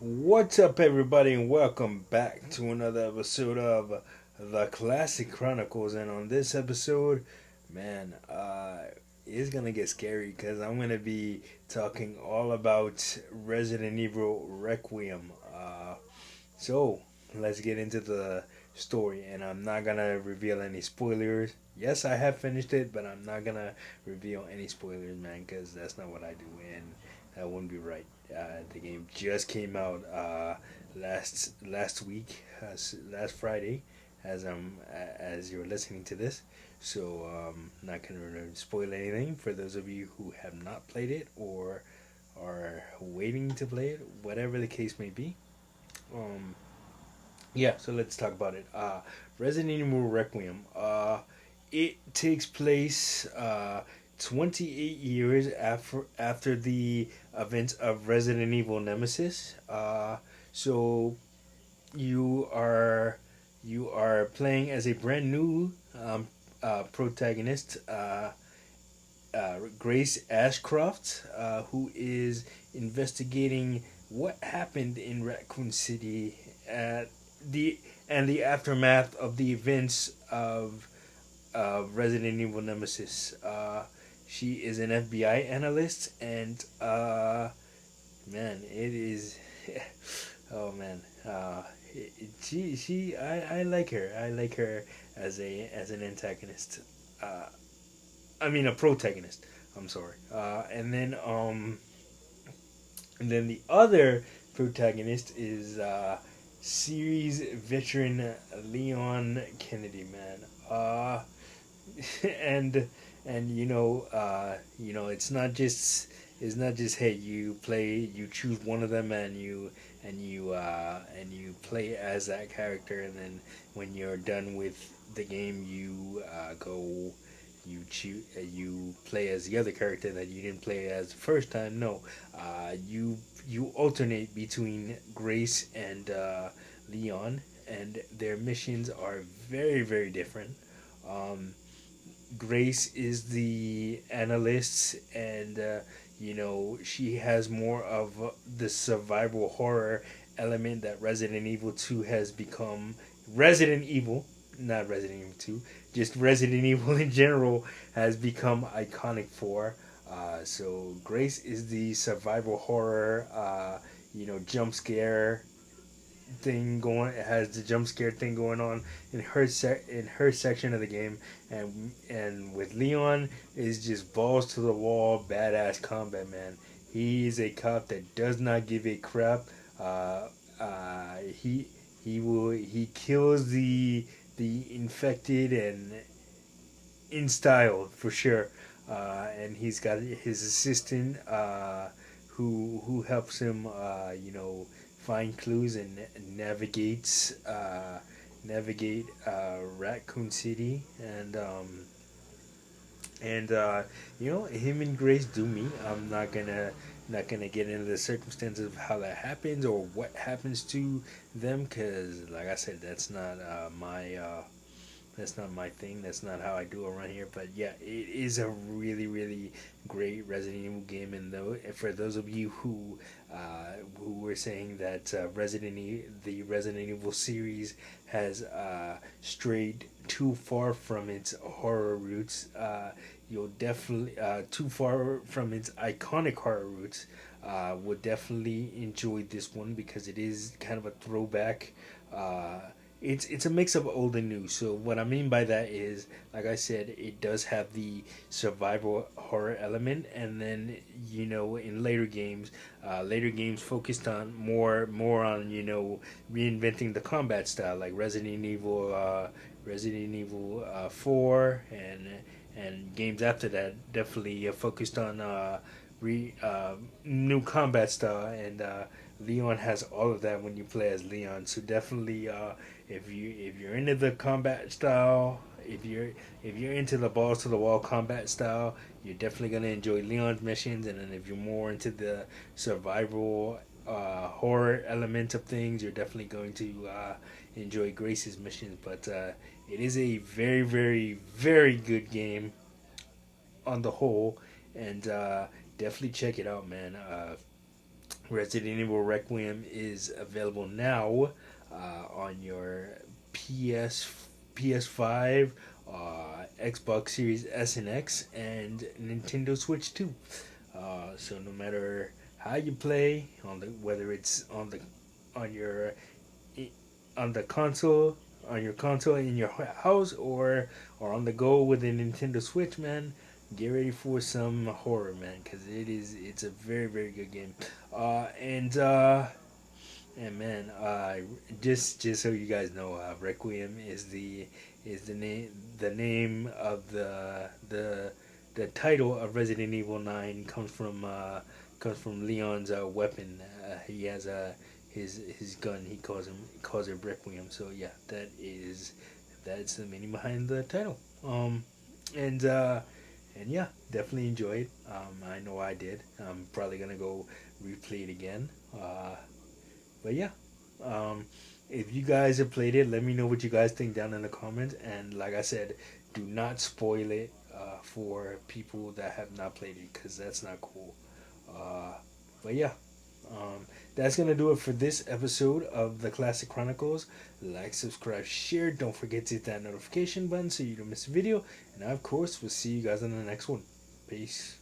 What's up, everybody, and welcome back to another episode of the Classic Chronicles. And on this episode, man, it's gonna get scary because I'm gonna be talking all about Resident Evil Requiem. So let's get into the story, and I'm not gonna reveal any spoilers. Yes, I have finished it, but I'm not gonna reveal any spoilers, man, because that's not what I do, and that wouldn't be right. The game just came out last week, last Friday, as you're listening to this. So not gonna spoil anything for those of you who have not played it or are waiting to play it, whatever the case may be. Um, yeah, so let's talk about it. Resident Evil Requiem. It takes place 28 years after the events of Resident Evil Nemesis. So you are you are playing as a brand new protagonist, Grace Ashcroft, who is investigating what happened in Raccoon City at the the aftermath of the events of Resident Evil Nemesis. She is an FBI analyst, and man, it is. Oh man, I like her. I like her as an antagonist. I mean a protagonist. I'm sorry. And then the other protagonist is series veteran Leon Kennedy, man. And it's not just hey, you choose one of them, and you play as that character, and then when you're done with the game you play as the other character that you didn't play as the first time. No, you alternate between Grace and Leon, and their missions are very different. Um, Grace is the analyst, and she has more of the survival horror element that Resident Evil 2 has become. Resident Evil, not Resident Evil 2, just Resident Evil in general has become iconic for. So Grace is the survival horror, jump scare thing going. It has the jump scare thing going on in in her section of the game, and with Leon is just balls to the wall, badass combat, man. He's a cop that does not give a crap. Uh, he he kills the infected and in style for sure. And he's got his assistant who helps him, find clues and navigate Raccoon City, and him and Grace do meet. I'm not gonna get into the circumstances of how that happens or what happens to them, because like I said, that's not my thing. That's not how I do around here. But yeah, it is a really great Resident Evil game. And though for those of you who were saying that the Resident Evil series has strayed too far from its horror roots, you'll definitely too far from its iconic horror roots. Would definitely enjoy this one because it is kind of a throwback. Uh, it's a mix of old and new. So what I mean by that is, like I said, it does have the survival horror element, and then in later games focused on more on reinventing the combat style, like Resident Evil 4, and games after that definitely focused on new combat style, and Leon has all of that when you play as Leon. So definitely, if you're into the combat style, if you're into the balls to the wall combat style, you're definitely gonna enjoy Leon's missions. And then if you're more into the survival horror element of things, you're definitely going to enjoy Grace's missions. But it is a very good game on the whole, and definitely check it out, man. Resident Evil Requiem is available now on your PS PS5, Xbox Series S and X, and Nintendo Switch 2. So no matter how you play on the whether it's on your on the console on your console in your house or on the go with a Nintendo Switch, man, get ready for some horror, man, because it's a very very good game. And man, just so you guys know, Requiem is the name of the title of Resident Evil 9 comes from Leon's weapon. He has his gun. He calls it Requiem. So yeah, that's the meaning behind the title. And and yeah, definitely enjoy it. I know I did. I'm probably gonna go replay it again. But yeah, um, if you guys have played it, let me know what you guys think down in the comments. And like I said, do not spoil it for people that have not played it, because that's not cool. Uh, but yeah, that's gonna do it for this episode of the Classic Chronicles. Like, subscribe, share. Don't forget to hit that notification button so you don't miss a video. And of course, we'll see you guys in the next one. Peace.